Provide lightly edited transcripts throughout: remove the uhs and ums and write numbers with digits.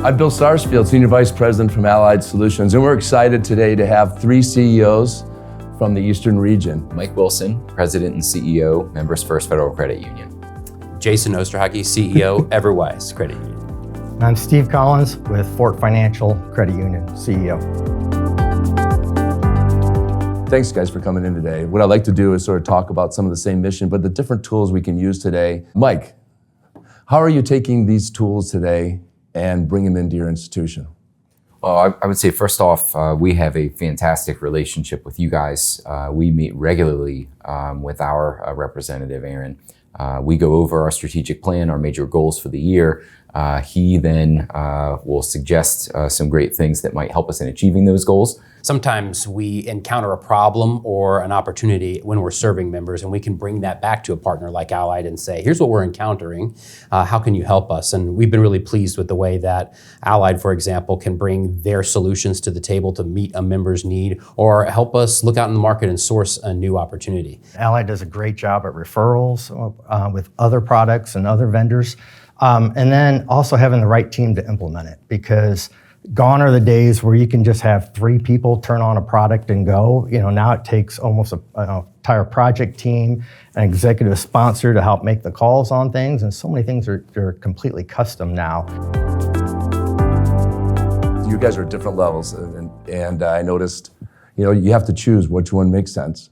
I'm Bill Sarsfield, Senior Vice President from Allied Solutions, and we're excited today to have three CEOs from the Eastern region. Mike Wilson, President and CEO, Members First Federal Credit Union. Jason Osterhage, CEO, Everwise Credit Union. I'm Steve Collins with Fort Financial Credit Union, CEO. Thanks guys for coming in today. What I'd like to do is sort of talk about some of the same mission, but the different tools we can use today. Mike, how are you taking these tools today and bring them into your institution? Well, I would say first off, we have a fantastic relationship with you guys. We meet regularly with our representative, Aaron. We go over our strategic plan, our major goals for the year. He then will suggest some great things that might help us in achieving those goals. Sometimes we encounter a problem or an opportunity when we're serving members, and we can bring that back to a partner like Allied and say, here's what we're encountering. How can you help us? And we've been really pleased with the way that Allied, for example, can bring their solutions to the table to meet a member's need or help us look out in the market and source a new opportunity. Allied does a great job at referrals with other products and other vendors. And then also having the right team to implement it, because gone are the days where you can just have three people turn on a product and go. Now it takes almost an entire project team, an executive sponsor to help make the calls on things, and so many things are completely custom now. You guys are at different levels, and I noticed, you have to choose which one makes sense.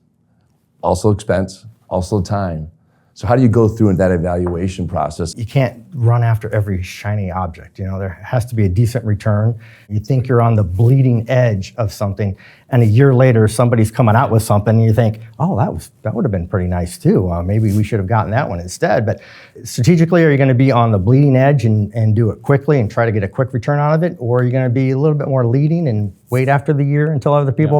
Also expense, also time. So how do you go through that evaluation process? You can't run after every shiny object. There has to be a decent return. You think you're on the bleeding edge of something, and a year later somebody's coming out with something and you think, oh, that would have been pretty nice too. Maybe we should have gotten that one instead. But strategically, are you going to be on the bleeding edge and do it quickly and try to get a quick return out of it? Or are you going to be a little bit more leading and wait after the year until other people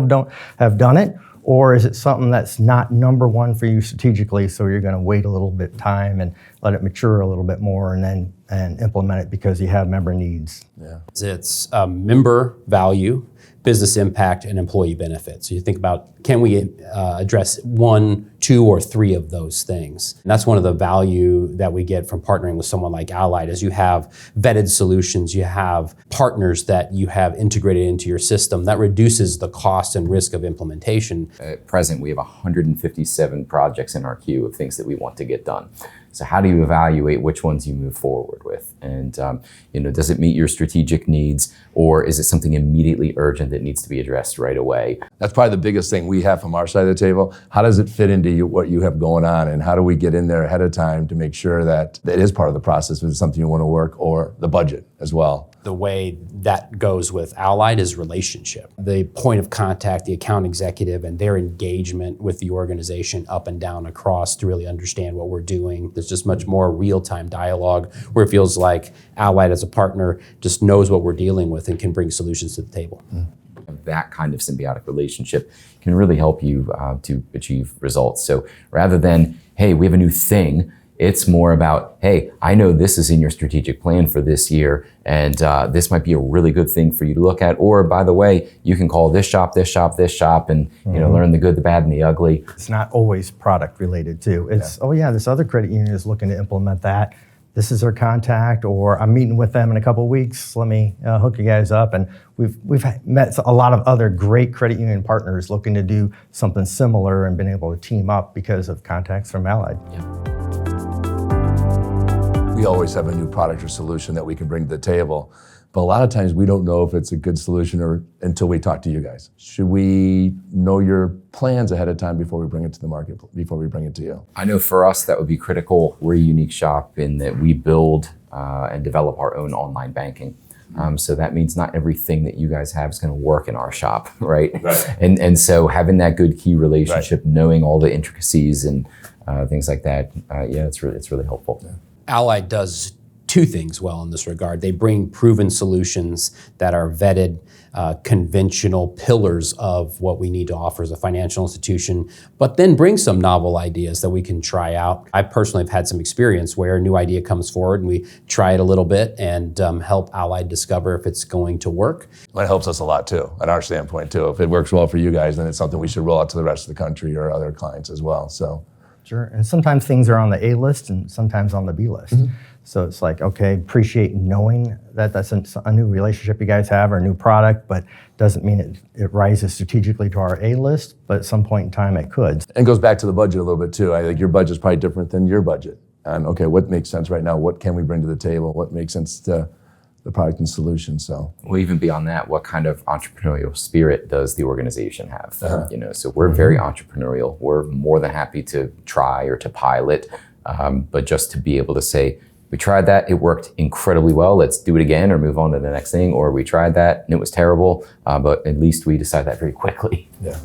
have done it? Or is it something that's not number one for you strategically, so you're going to wait a little bit of time and let it mature a little bit more and implement it because you have member needs? Yeah. It's member value, business impact, and employee benefits. So you think about, can we address one, two, or three of those things? And that's one of the value that we get from partnering with someone like Allied, is you have vetted solutions, you have partners that you have integrated into your system. That reduces the cost and risk of implementation. At present, we have 157 projects in our queue of things that we want to get done. So how do you evaluate which ones you move forward with? And does it meet your strategic needs, or is it something immediately urgent that needs to be addressed right away? That's probably the biggest thing we have from our side of the table. How does it fit into what you have going on, and how do we get in there ahead of time to make sure that it is part of the process if it's something you want to work, or the budget as well? The way that goes with Allied is relationship. The point of contact, the account executive, and their engagement with the organization up and down across to really understand what we're doing. There's just much more real-time dialogue where it feels like Allied as a partner just knows what we're dealing with and can bring solutions to the table. That kind of symbiotic relationship can really help you to achieve results. So rather than, hey, we have a new thing, it's more about, hey, I know this is in your strategic plan for this year, and this might be a really good thing for you to look at. Or, by the way, you can call this shop, and learn the good, the bad, and the ugly. It's not always product related too. It's, oh yeah, this other credit union is looking to implement that. This is their contact, or I'm meeting with them in a couple of weeks. Let me hook you guys up. And we've met a lot of other great credit union partners looking to do something similar and been able to team up because of contacts from Allied. Yeah. We always have a new product or solution that we can bring to the table, but a lot of times we don't know if it's a good solution until we talk to you guys. Should we know your plans ahead of time before we bring it to the market, before we bring it to you? I know for us that would be critical. We're a unique shop in that we build and develop our own online banking. So that means not everything that you guys have is going to work in our shop, right? And so having that good key relationship, knowing all the intricacies and things like that, it's really helpful. Yeah. Allied does two things well in this regard. They bring proven solutions that are vetted, conventional pillars of what we need to offer as a financial institution, but then bring some novel ideas that we can try out. I personally have had some experience where a new idea comes forward and we try it a little bit and help Allied discover if it's going to work. Well, it helps us a lot too, at our standpoint too. If it works well for you guys, then it's something we should roll out to the rest of the country or other clients as well. So Sure. And sometimes things are on the A list and sometimes on the B list. So it's like, okay, appreciate knowing that that's a new relationship you guys have or a new product, but doesn't mean it rises strategically to our A list, but at some point in time it could. And it goes back to the budget a little bit too. I think your budget's probably different than your budget. And okay, what makes sense right now? What can we bring to the table? What makes sense to the product and solution? So, Well, even beyond that, what kind of entrepreneurial spirit does the organization have? So we're very entrepreneurial. We're more than happy to try or to pilot, but just to be able to say, we tried that, it worked incredibly well, let's do it again or move on to the next thing, or we tried that and it was terrible, but at least we decided that very quickly. yeah.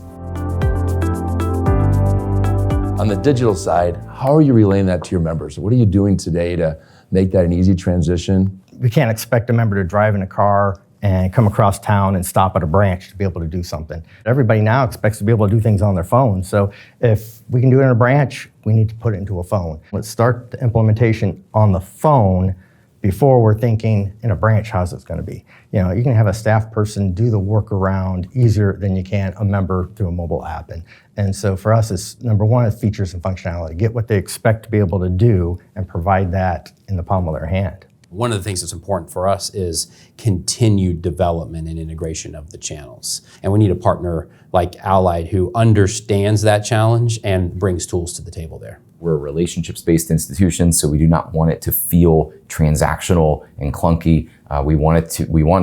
On the digital side, how are you relaying that to your members? What are you doing today to make that an easy transition? We can't expect a member to drive in a car and come across town and stop at a branch to be able to do something. Everybody now expects to be able to do things on their phone. So if we can do it in a branch, we need to put it into a phone. Let's start the implementation on the phone before we're thinking in a branch, how's it going to be? You can have a staff person do the workaround easier than you can a member through a mobile app. And so for us, it's number one is features and functionality. Get what they expect to be able to do and provide that in the palm of their hand. One of the things that's important for us is continued development and integration of the channels. And we need a partner like Allied who understands that challenge and brings tools to the table there. We're a relationships-based institution, so we do not want it to feel transactional and clunky. We want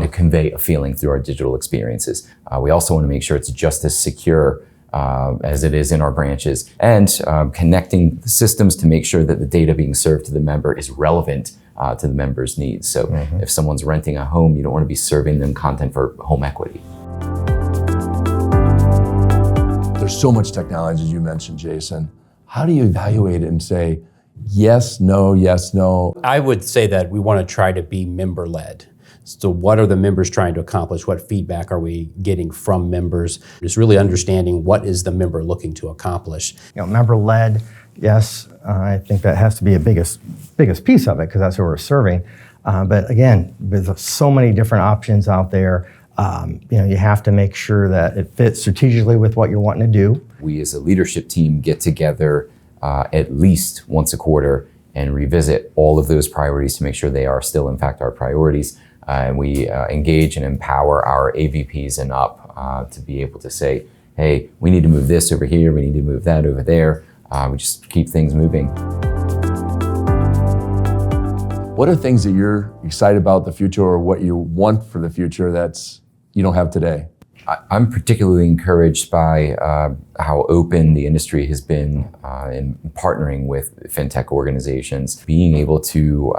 to convey a feeling through our digital experiences. We also want to make sure it's just as secure as it is in our branches, and connecting the systems to make sure that the data being served to the member is relevant to the member's needs. So if someone's renting a home, you don't want to be serving them content for home equity. There's so much technology, as you mentioned, Jason. How do you evaluate it and say, yes, no, yes, no? I would say that we want to try to be member-led. So what are the members trying to accomplish? What feedback are we getting from members? Just really understanding what is the member looking to accomplish. Member-led, yes, I think that has to be a biggest piece of it because that's who we're serving. But again, with so many different options out there, you have to make sure that it fits strategically with what you're wanting to do. We as a leadership team get together at least once a quarter and revisit all of those priorities to make sure they are still in fact our priorities. And we engage and empower our AVPs and up to be able to say, hey, we need to move this over here, we need to move that over there. We just keep things moving. What are things that you're excited about the future or what you want for the future that's you don't have today? I'm particularly encouraged by how open the industry has been in partnering with fintech organizations, being able to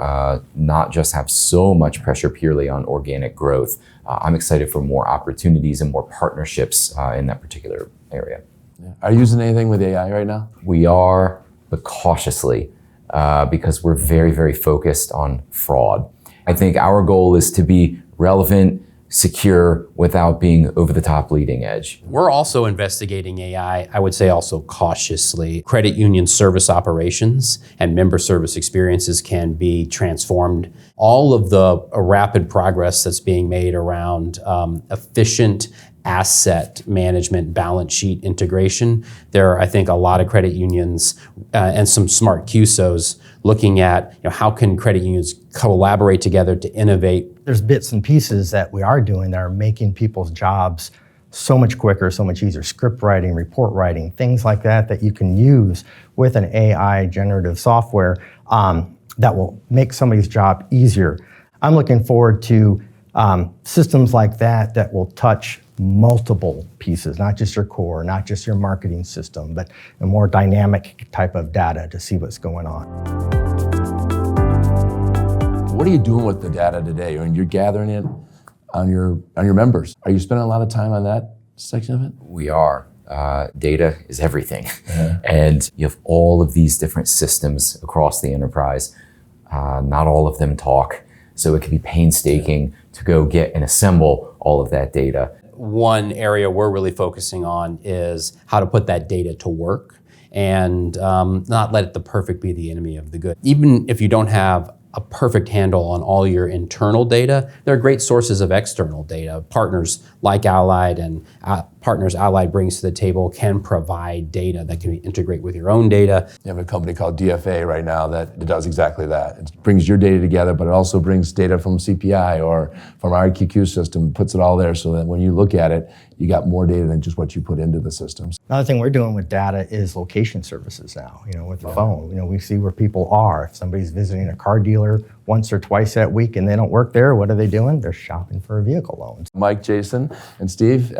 not just have so much pressure purely on organic growth. I'm excited for more opportunities and more partnerships in that particular area. Yeah. Are you using anything with AI right now? We are, but cautiously, because we're very, very focused on fraud. I think our goal is to be relevant, secure, without being over the top leading edge. We're also investigating AI, I would say also cautiously. Credit union service operations and member service experiences can be transformed. All of the rapid progress that's being made around efficient asset management, balance sheet integration. There are, I think, a lot of credit unions and some smart QSOs looking at how can credit unions collaborate together to innovate. There's bits and pieces that we are doing that are making people's jobs so much quicker, so much easier. Script writing, report writing, things like that you can use with an AI generative software that will make somebody's job easier. I'm looking forward to systems like that will touch multiple pieces, not just your core, not just your marketing system, but a more dynamic type of data to see what's going on. What are you doing with the data today? When you're gathering it on your members, are you spending a lot of time on that section of it? We are. Data is everything. And you have all of these different systems across the enterprise. Not all of them talk. So it can be painstaking to go get and assemble all of that data. One area we're really focusing on is how to put that data to work and not let the perfect be the enemy of the good. Even if you don't have a perfect handle on all your internal data. There are great sources of external data. Partners like Allied and partners Allied brings to the table can provide data that can integrate with your own data. You have a company called DFA right now that does exactly that. It brings your data together, but it also brings data from CPI or from our IQQ system, puts it all there so that when you look at it, you got more data than just what you put into the systems. Another thing we're doing with data is location services now, with the phone. We see where people are. If somebody's visiting a car dealer once or twice that week and they don't work there, what are they doing? They're shopping for a vehicle loan. Mike, Jason, and Steve,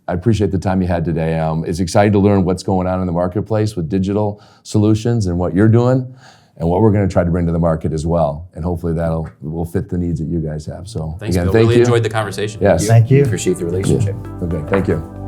I appreciate the time you had today. It's exciting to learn what's going on in the marketplace with digital solutions and what you're doing and what we're going to try to bring to the market as well. And hopefully will fit the needs that you guys have. So Thanks, again, Bill. thank Really you. enjoyed the conversation. Yes. Thank you. Appreciate the relationship. Okay, thank you.